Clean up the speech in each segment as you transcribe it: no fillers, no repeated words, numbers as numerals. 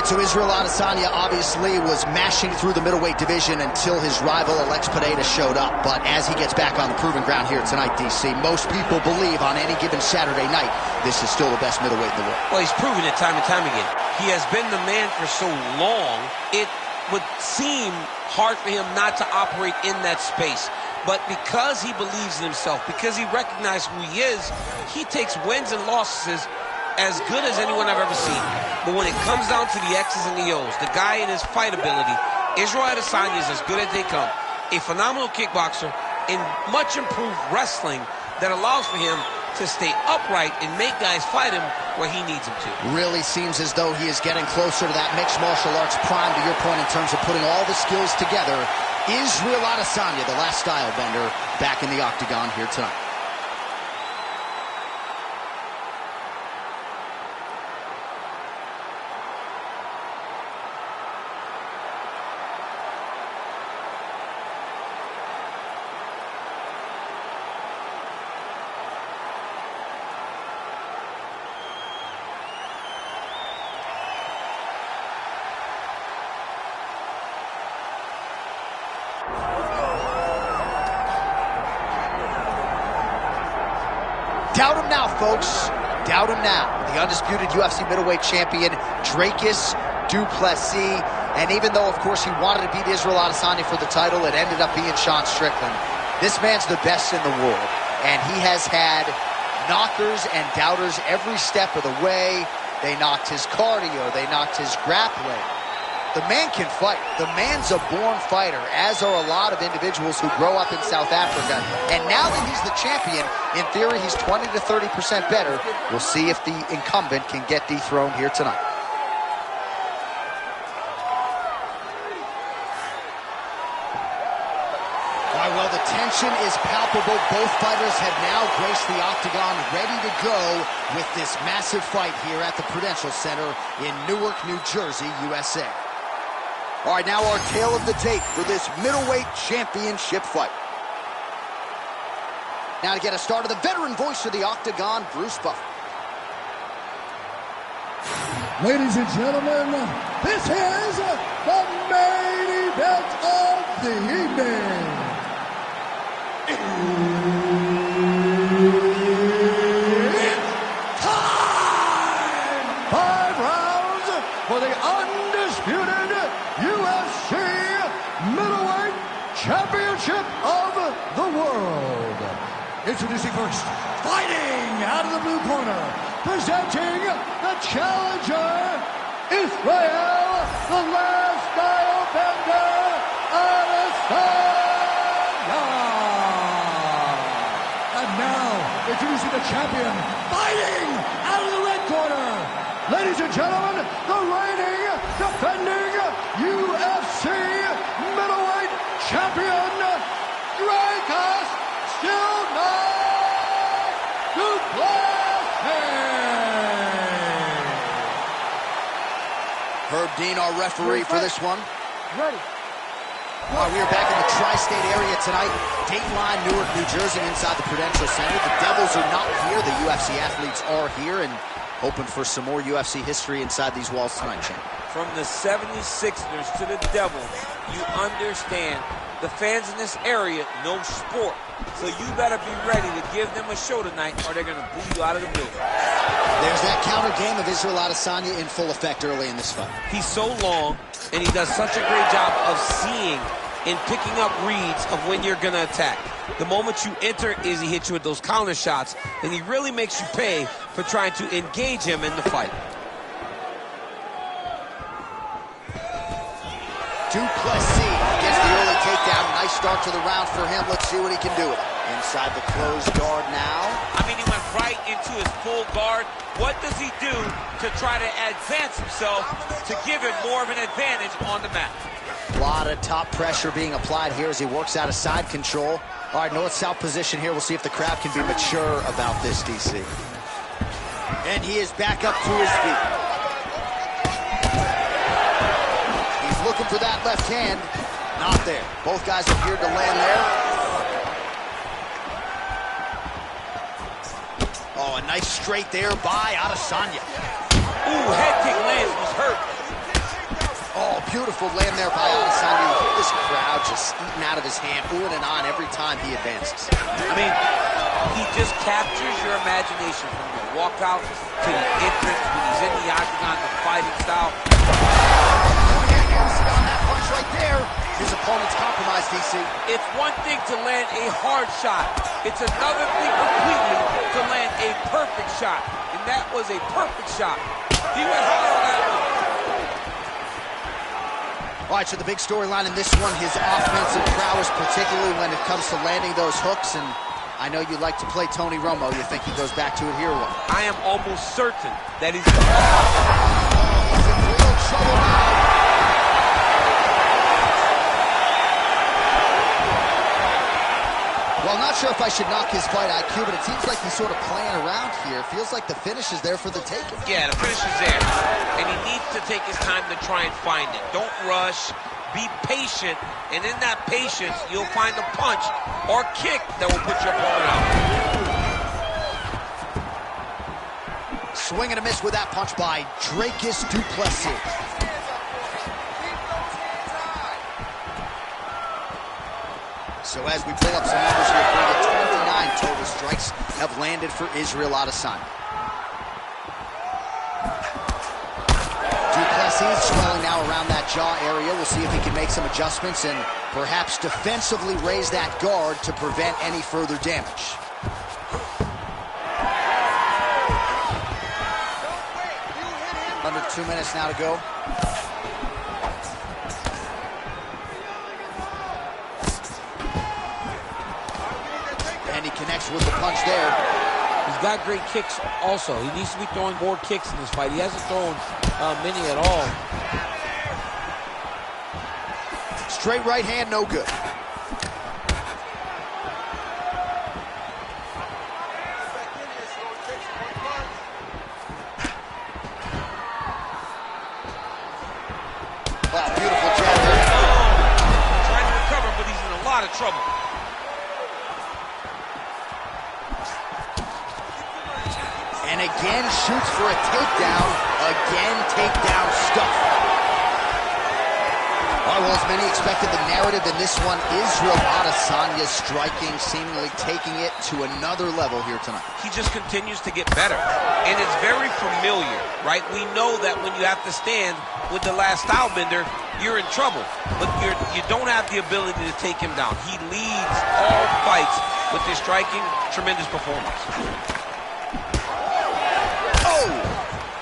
right, so Israel Adesanya obviously was mashing through the middleweight division until his rival Alex Pineda showed up. But as he gets back on the proving ground here tonight, DC, most people believe on any given Saturday night, this is still the best middleweight in the world. Well, he's proven it time and time again. He has been the man for so long, it would seem hard for him not to operate in that space. But because he believes in himself, because he recognizes who he is, he takes wins and losses as good as anyone I've ever seen. But when it comes down to the X's and the O's, the guy in his fight ability, Israel Adesanya is as good as they come. A phenomenal kickboxer in much improved wrestling that allows for him to stay upright and make guys fight him where he needs them to. Really seems as though he is getting closer to that mixed martial arts prime, to your point, in terms of putting all the skills together. Israel Adesanya, the last style bender, back in the octagon here tonight. Doubt him now, folks. Doubt him now. The undisputed UFC middleweight champion, Dracus du Plessis. And even though, of course, he wanted to beat Israel Adesanya for the title, it ended up being Sean Strickland. This man's the best in the world. And he has had knockers and doubters every step of the way. They knocked his cardio. They knocked his grappling. The man can fight. The man's a born fighter, as are a lot of individuals who grow up in South Africa. And now that he's the champion, in theory, he's 20 to 30% better. We'll see if the incumbent can get dethroned here tonight. All right, well, the tension is palpable. Both fighters have now graced the octagon, ready to go with this massive fight here at the Prudential Center in Newark, New Jersey, USA. All right, now our tale of the tape for this middleweight championship fight. Now to get us started, the veteran voice of the octagon, Bruce Buffer. Ladies and gentlemen, this is the main event of the evening. It's time! 5 rounds for the undisputed UFC Middleweight Championship of the World. Introducing first, fighting out of the blue corner, presenting the challenger, Israel, the last style bender, Adesanya. And now, introducing the champion, fighting out of the red corner, ladies and gentlemen, the reigning, defending UFC middleweight champion, Dracus du Plessis. Herb Dean, our referee for this one. Ready. All right, we are back in the tri-state area tonight. Dateline, Newark, New Jersey, inside the Prudential Center. The Devils are not here. The UFC athletes are here, and hoping for some more UFC history inside these walls tonight, champ. From the 76ers to the Devils, you understand the fans in this area know sport. So you better be ready to give them a show tonight, or they're going to boo you out of the building. There's that counter game of Israel Adesanya in full effect early in this fight. He's so long, and he does such a great job of seeing and picking up reads of when you're going to attack. The moment you enter is he hits you with those counter shots, and he really makes you pay for trying to engage him in the fight. Du Plessis gets the early takedown. Nice start to the round for him. Let's see what he can do with it. Inside the closed guard now. I mean, he went right into his full guard. What does he do to try to advance himself to give him more of an advantage on the mat? A lot of top pressure being applied here as he works out of side control. All right, north-south position here. We'll see if the crowd can be mature about this, DC. And he is back up to his feet. He's looking for that left hand. Not there. Both guys appeared to land there. Oh, a nice straight there by Adesanya. Ooh, head kick lands, was hurt. beautiful land there by Adesanya. You hear this crowd just eating out of his hand, oohing and on every time he advances. I mean, he just captures your imagination from the walkout to the entrance when he's in the octagon, the fighting style. On that punch right there, his opponent's compromised, DC. It's one thing to land a hard shot. It's another thing completely to land a perfect shot. And that was a perfect shot. He went hard on that one. All right, so the big storyline in this one, his offensive prowess, particularly when it comes to landing those hooks. And I know you like to play Tony Romo. You think he goes back to it here or what? I am almost certain that he's... He's in real trouble now. Well, I'm not sure if I should knock his fight IQ, but it seems like he's sort of playing around here. Feels like the finish is there for the taking. Yeah, the finish is there. And he needs to take his time to try and find it. Don't rush. Be patient. And in that patience, you'll find a punch or kick that will put your opponent out. Swing and a miss with that punch by Dracus du Plessis. So as we pull up some numbers here for you, 29 total strikes have landed for Israel Adesanya. Du Plessis swelling now around that jaw area. We'll see if he can make some adjustments and perhaps defensively raise that guard to prevent any further damage. Under 2 minutes now to go. And he connects with the punch there. He's got great kicks also. He needs to be throwing more kicks in this fight. He hasn't thrown many at all. Straight right hand, no good. Wow, beautiful jab there. Trying to recover, but he's in a lot of trouble. And again shoots for a takedown. Again takedown stuff. All right, well, as many expected, the narrative in this one, Israel Adesanya striking, seemingly taking it to another level here tonight. He just continues to get better. And it's very familiar, right? We know that when you have to stand with the last style bender, you're in trouble. But you don't have the ability to take him down. He leads all fights with his striking. Tremendous performance. Oh!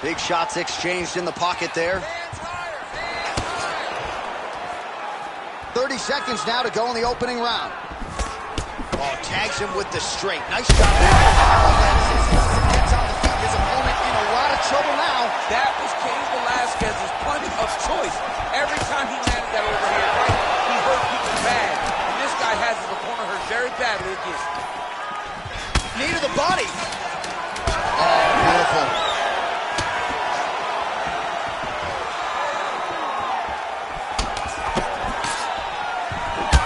Big shots exchanged in the pocket there. 30 seconds now to go in the opening round. Oh, tags him with the straight. Nice job there. Gets on the feet. His opponent in a lot of trouble now. That was Cain Velasquez's punch of choice. Every time he landed that overhand right, he hurt people bad. And this guy has his opponent hurt very badly again. Knee to the body. Oh, beautiful.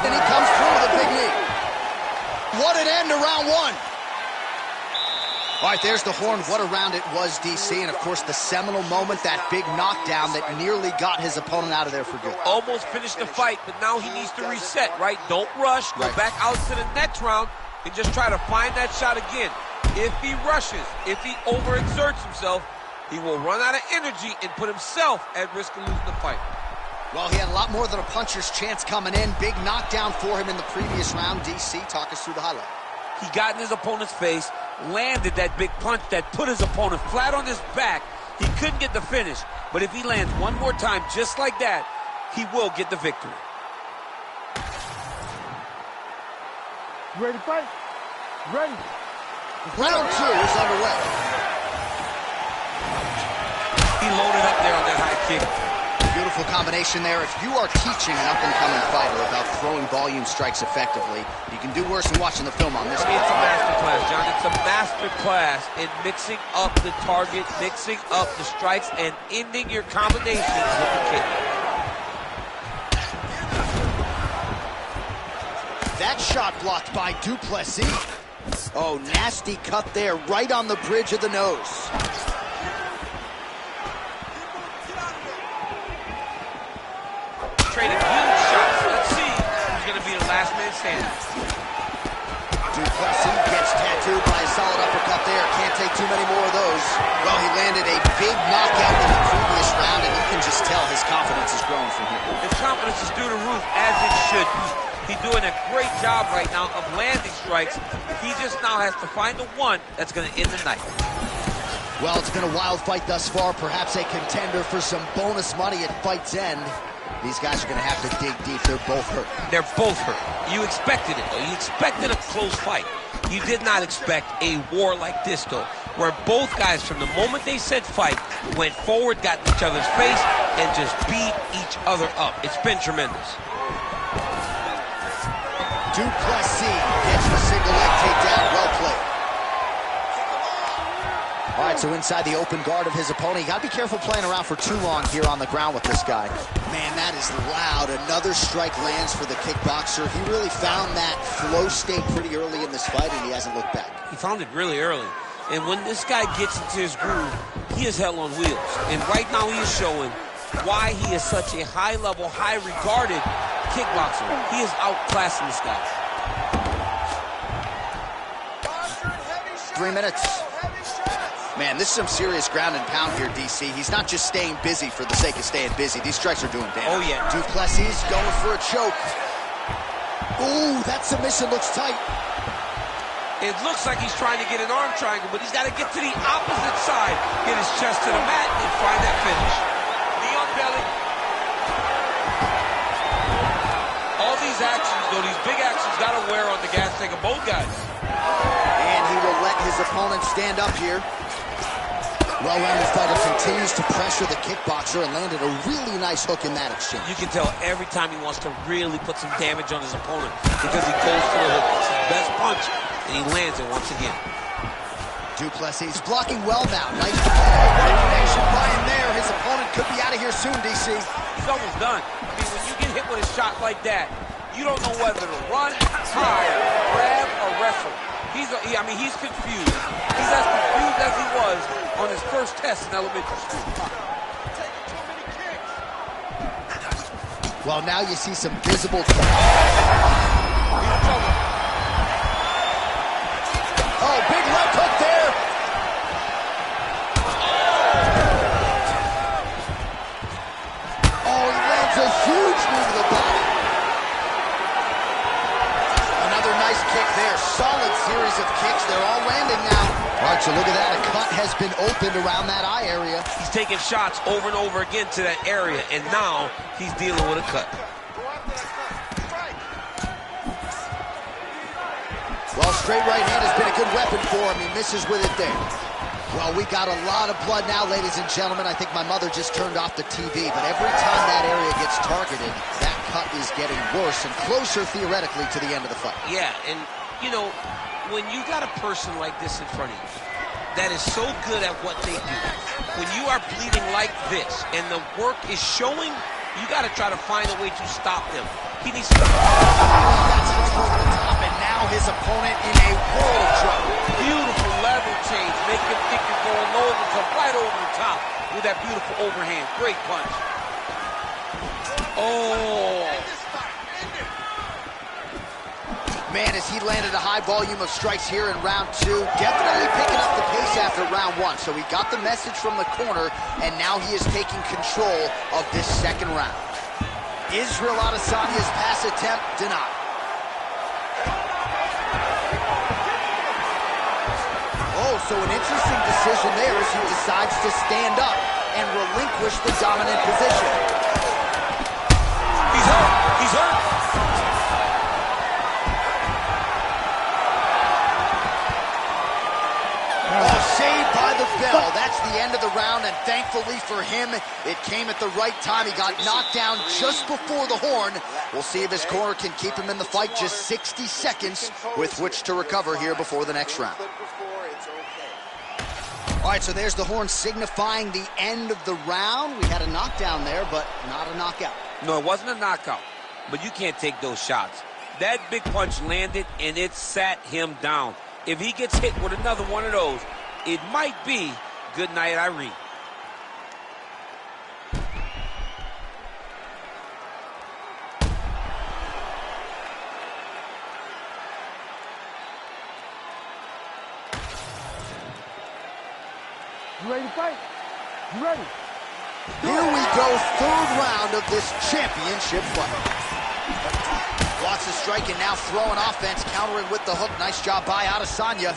And he comes through with a big knee. What an end to round one. All right, there's the horn. What a round it was, DC. And, of course, the seminal moment, that big knockdown that nearly got his opponent out of there for good. Almost finished the fight, but now he needs to reset, right? Don't rush. Go back out to the next round and just try to find that shot again. If he rushes, if he overexerts himself, he will run out of energy and put himself at risk of losing the fight. Well, he had a lot more than a puncher's chance coming in. Big knockdown for him in the previous round. DC, talk us through the highlight. He got in his opponent's face, landed that big punch that put his opponent flat on his back. He couldn't get the finish, but if he lands one more time just like that, he will get the victory. Ready to fight? Ready. Round two is underway. He loaded up there on that high kick. Beautiful combination there. If you are teaching an up-and-coming fighter about throwing volume strikes effectively, you can do worse than watching the film on this. It's a masterclass, John. It's a masterclass in mixing up the target, mixing up the strikes, and ending your combinations with the kick. That shot blocked by du Plessis. Oh, nasty cut there, right on the bridge of the nose. handstand. Duplessis gets tattooed by a solid uppercut there. Can't take too many more of those. Well, he landed a big knockout in the previous round, and you can just tell his confidence is growing from here. His confidence is through the roof, as it should be. He's doing a great job right now of landing strikes. He just now has to find the one that's going to end the night. Well, it's been a wild fight thus far. Perhaps a contender for some bonus money at fight's end. These guys are going to have to dig deep. They're both hurt. They're both hurt. You expected it, though. You expected a close fight. You did not expect a war like this, though, where both guys, from the moment they said fight, went forward, got in each other's face, and just beat each other up. It's been tremendous. Duplessis gets the single leg takedown. Well played. All right, so inside the open guard of his opponent. You got to be careful playing around for too long here on the ground with this guy. Man, that is loud. Another strike lands for the kickboxer. He really found that flow state pretty early in this fight, and he hasn't looked back. He found it really early. And when this guy gets into his groove, he is hell on wheels. And right now he is showing why he is such a high-level, high-regarded kickboxer. He is outclassing this guy. 3 minutes. Man, this is some serious ground and pound here, DC. He's not just staying busy for the sake of staying busy. These strikes are doing damage. Oh, yeah. Duplessis going for a choke. Ooh, that submission looks tight. It looks like he's trying to get an arm triangle, but he's got to get to the opposite side, get his chest to the mat, and find that finish. Knee on belly. All these actions, though, these big actions, got to wear on the gas tank of both guys. And he will let his opponent stand up here. Well-rounded fighter continues to pressure the kickboxer and landed a really nice hook in that exchange. You can tell every time he wants to really put some damage on his opponent because he goes for the hook. It's his best punch, and he lands it once again. Duplessis blocking well now. Nice connection by him there. His opponent could be out of here soon, DC. He's almost done. I mean, when you get hit with a shot like that, you don't know whether to run, hide, grab, or wrestle. He's confused. He's as confused as he was on his first test in elementary school. Well, now you see some visible... Oh, big left hook there. Oh, he lands a huge knee to the body. Another nice kick there. Solid series of kicks. They're all landing now. All right, so look at that. A cut has been opened around that eye area. He's taking shots over and over again to that area, and now he's dealing with a cut. Well, straight right hand has been a good weapon for him. He misses with it there. Well, we got a lot of blood now, ladies and gentlemen. I think my mother just turned off the TV, but every time that area gets targeted, that cut is getting worse and closer, theoretically, to the end of the fight. Yeah, and, you know, when you got a person like this in front of you that is so good at what they do, when you are bleeding like this and the work is showing, you got to try to find a way to stop them. He needs to... That's over the top, and now his opponent in a world of trouble. Beautiful level change, make him think you're going low and come right over the top with that beautiful overhand. Great punch. Oh. Man, as he landed a high volume of strikes here in round two, definitely picking up the pace after round one. So he got the message from the corner, and now he is taking control of this second round. Israel Adesanya's pass attempt denied. Oh, so an interesting decision there as he decides to stand up and relinquish the dominant position. He's hurt. He's hurt. Oh, saved by the bell. That's the end of the round, and thankfully for him, it came at the right time. He got knocked down just before the horn. We'll see if his corner can keep him in the fight. Just 60 seconds with which to recover here before the next round. All right, so there's the horn signifying the end of the round. We had a knockdown there, but not a knockout. No, it wasn't a knockout, but you can't take those shots. That big punch landed, and it sat him down. If he gets hit with another one of those, it might be good night, Irene. You ready to fight? You ready? Here we go, third round of this championship fight. Lots of striking, now throwing offense, countering with the hook. Nice job by Adesanya.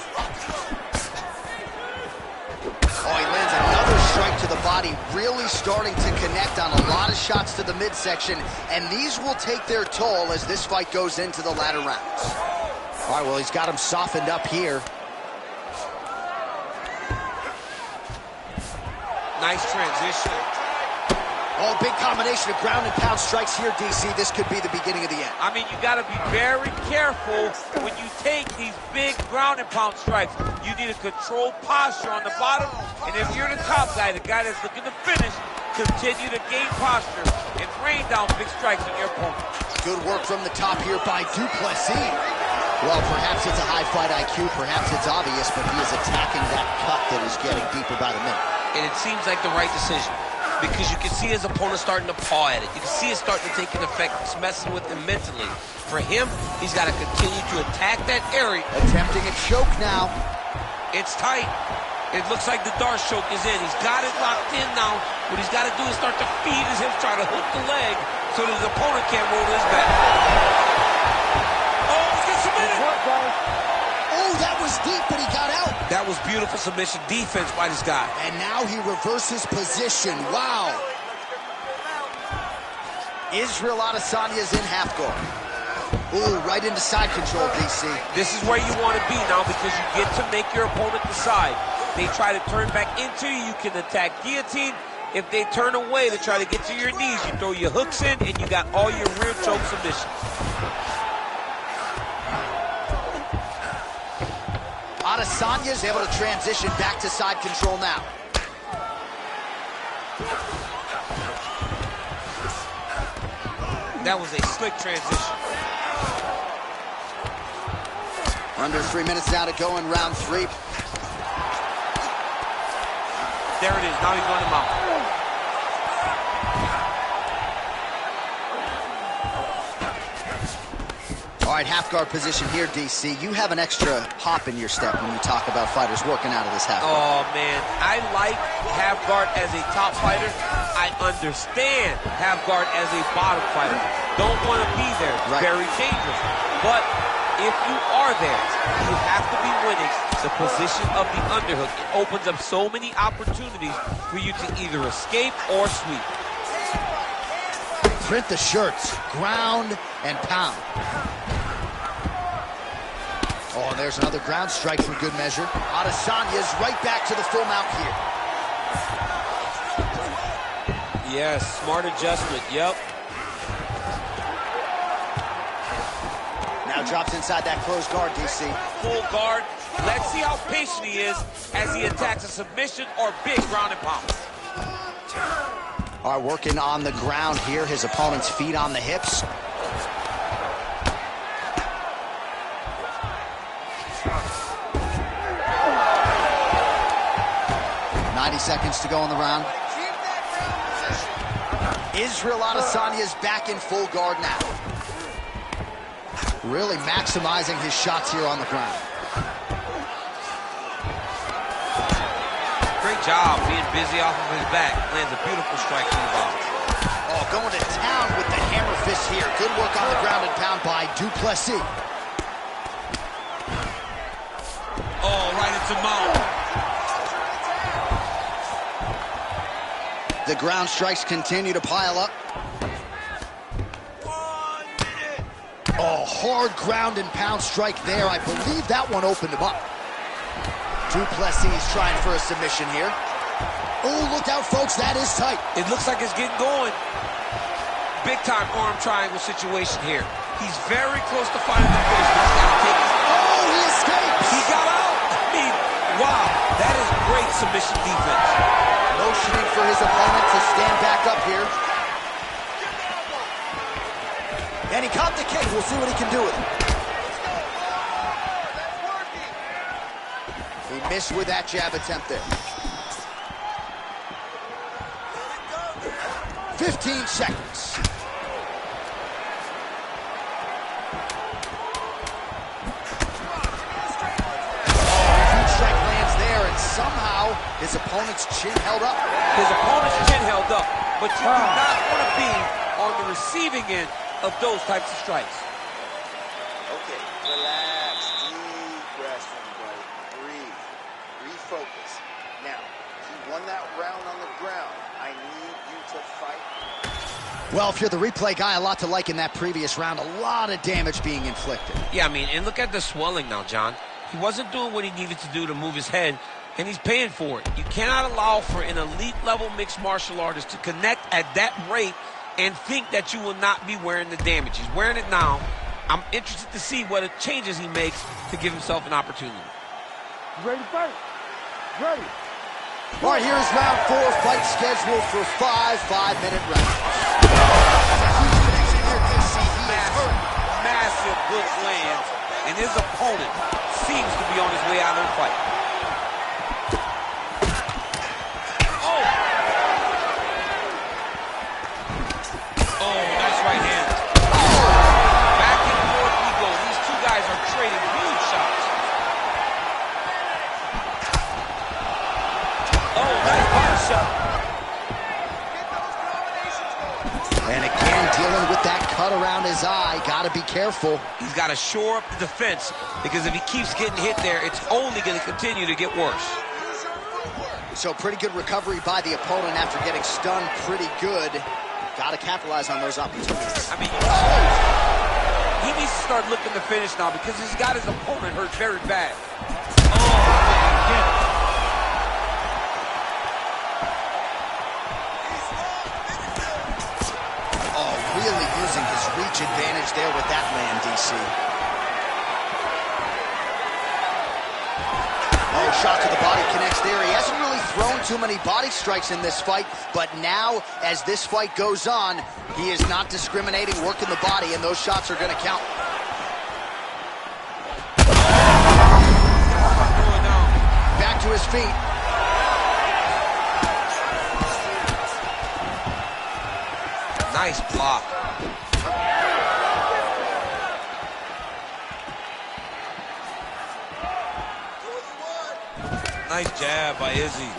Oh, he lands another strike to the body, really starting to connect on a lot of shots to the midsection, and these will take their toll as this fight goes into the latter rounds. All right, well, he's got him softened up here. Nice transition. Oh, big combination of ground and pound strikes here, DC. This could be the beginning of the end. I mean, you got to be very careful when you take these big ground and pound strikes. You need a controlled posture on the bottom, and if you're the top guy, the guy that's looking to finish, continue to gain posture and rain down big strikes on your opponent. Good work from the top here by Du Plessis. Well, perhaps it's a high fight IQ, perhaps it's obvious, but he is attacking that cut that is getting deeper by the minute. And it seems like the right decision, because you can see his opponent starting to paw at it. You can see it starting to take an effect. It's messing with him mentally. For him, he's got to continue to attack that area. Attempting a choke now. It's tight. It looks like the Darce choke is in. He's got it locked in now. What he's got to do is start to feed his hips, try to hook the leg so that his opponent can't roll to his back. Oh, he's getting submitted. Oh, that was deep, but he got out. That was beautiful submission defense by this guy. And now he reverses position. Wow. Israel Adesanya's in half guard. Ooh, right into side control, DC. This is where you want to be now, because you get to make your opponent decide. They try to turn back into you, you can attack guillotine. If they turn away to try to get to your knees, you throw your hooks in, and you got all your rear choke submissions. Adesanya's able to transition back to side control now. That was a slick transition. Under 3 minutes now to go in round 3. There it is. Now he's running him out. All right, half guard position here, DC. You have an extra hop in your step when you talk about fighters working out of this half guard. Oh, man. I like half guard as a top fighter. I understand half guard as a bottom fighter. Don't want to be there. It's very dangerous. But if you are there, you have to be winning the position of the underhook. It opens up so many opportunities for you to either escape or sweep. Print the shirts, ground and pound. Oh, and there's another ground strike for good measure. Adesanya's right back to the full mount here. Yes, smart adjustment, yep. Now drops inside that closed guard, DC. Full guard. Let's see how patient he is as he attacks a submission or big ground and pound. All right, working on the ground here. His opponent's feet on the hips. Seconds to go in the round. Israel Adesanya's back in full guard now. Really maximizing his shots here on the ground. Great job being busy off of his back. Lands a beautiful strike to the bottom. Oh, going to town with the hammer fist here. Good work on the ground and pound by Du Plessis. Oh, right into mount. The ground strikes continue to pile up. Oh, hard ground and pound strike there. I believe that one opened him up. Du Plessis trying for a submission here. Oh, look out, folks. That is tight. It looks like it's getting going. Big time arm triangle situation here. He's very close to finding the finish. Oh, he escapes. He got out. I mean, wow. That is great submission defense. Motioning for his opponent to stand back up here. And he caught the kick. We'll see what he can do with it. He missed with that jab attempt there. 15 seconds. Oh, a huge strike lands there, and somehow his opponent's chin held up. His opponent's chin held up, but you do not want to be on the receiving end of those types of strikes. Okay, relax, deep breaths from you, buddy. Breathe, refocus. Now, he won that round on the ground. I need you to fight. Well, if you're the replay guy, a lot to like in that previous round. A lot of damage being inflicted. Yeah, I mean, and look at the swelling now, John. He wasn't doing what he needed to do to move his head, and he's paying for it. You cannot allow for an elite-level mixed martial artist to connect at that rate and think that you will not be wearing the damage. He's wearing it now. I'm interested to see what changes he makes to give himself an opportunity. Ready to fight? Ready. All right, here's round 4, fight scheduled for 5 5-minute rounds. Massive hook lands, and his opponent seems to be on his way out of the fight. Oh, nice right hand. Back and forth we go. These two guys are trading huge shots. Oh, nice body shot. And again, dealing with that cut around his eye. Got to be careful. He's got to shore up the defense, because if he keeps getting hit there, it's only going to continue to get worse. So pretty good recovery by the opponent after getting stunned pretty good. Got to capitalize on those opportunities. I mean, he needs to start looking to finish now, because he's got his opponent hurt very bad. Really using his reach advantage there with that land, DC. Oh, shot to the body connects there. He hasn't really thrown too many body strikes in this fight, but now, as this fight goes on, he is not discriminating, working the body, and those shots are going to count. Back to his feet. Nice block. Nice jab by Izzy.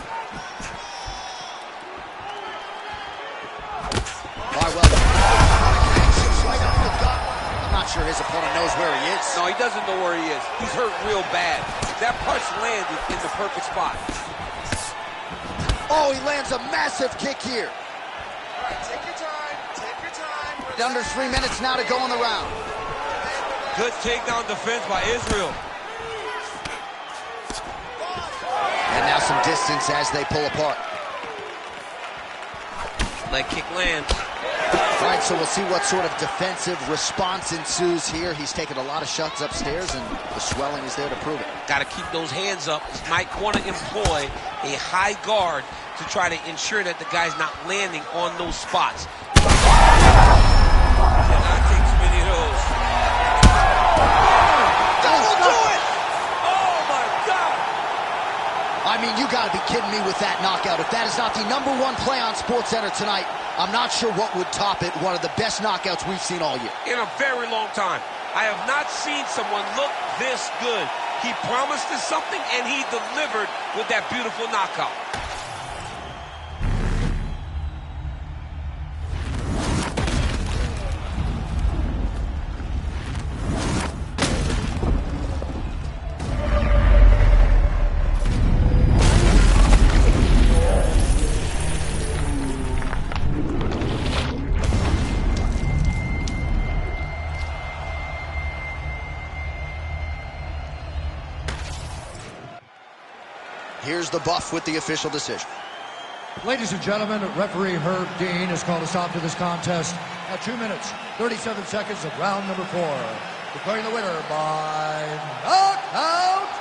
I'm not sure his opponent knows where he is. No, he doesn't know where he is. He's hurt real bad. That punch landed in the perfect spot. Oh, he lands a massive kick here. All right, take your time. Take your time. Under 3 minutes now to go in the round. Good takedown defense by Israel. And now some distance as they pull apart. Leg kick lands. All right, so we'll see what sort of defensive response ensues here. He's taken a lot of shots upstairs, and the swelling is there to prove it. Got to keep those hands up. He might want to employ a high guard to try to ensure that the guy's not landing on those spots. Cannot take too many of those. That'll do it! Oh, my God! I mean, you got to be kidding me with that knockout. If that is not the #1 play on SportsCenter tonight, I'm not sure what would top it. One of the best knockouts we've seen all year. In a very long time. I have not seen someone look this good. He promised us something, and he delivered with that beautiful knockout. Here's the buff with the official decision. Ladies and gentlemen, referee Herb Dean has called a stop to this contest at 2 minutes, 37 seconds of round number 4. Declaring the winner by knockout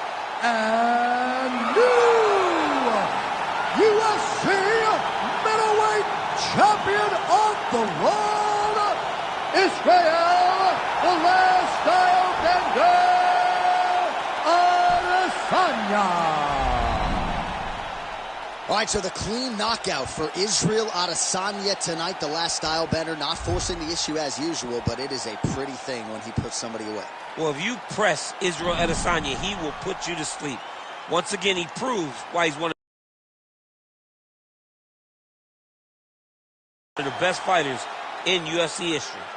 and new UFC middleweight champion of the world, Israel, the last style bender, Adesanya. All right, so the clean knockout for Israel Adesanya tonight, the last style bender, not forcing the issue as usual, but it is a pretty thing when he puts somebody away. Well, if you press Israel Adesanya, he will put you to sleep. Once again, he proves why he's one of the best fighters in UFC history.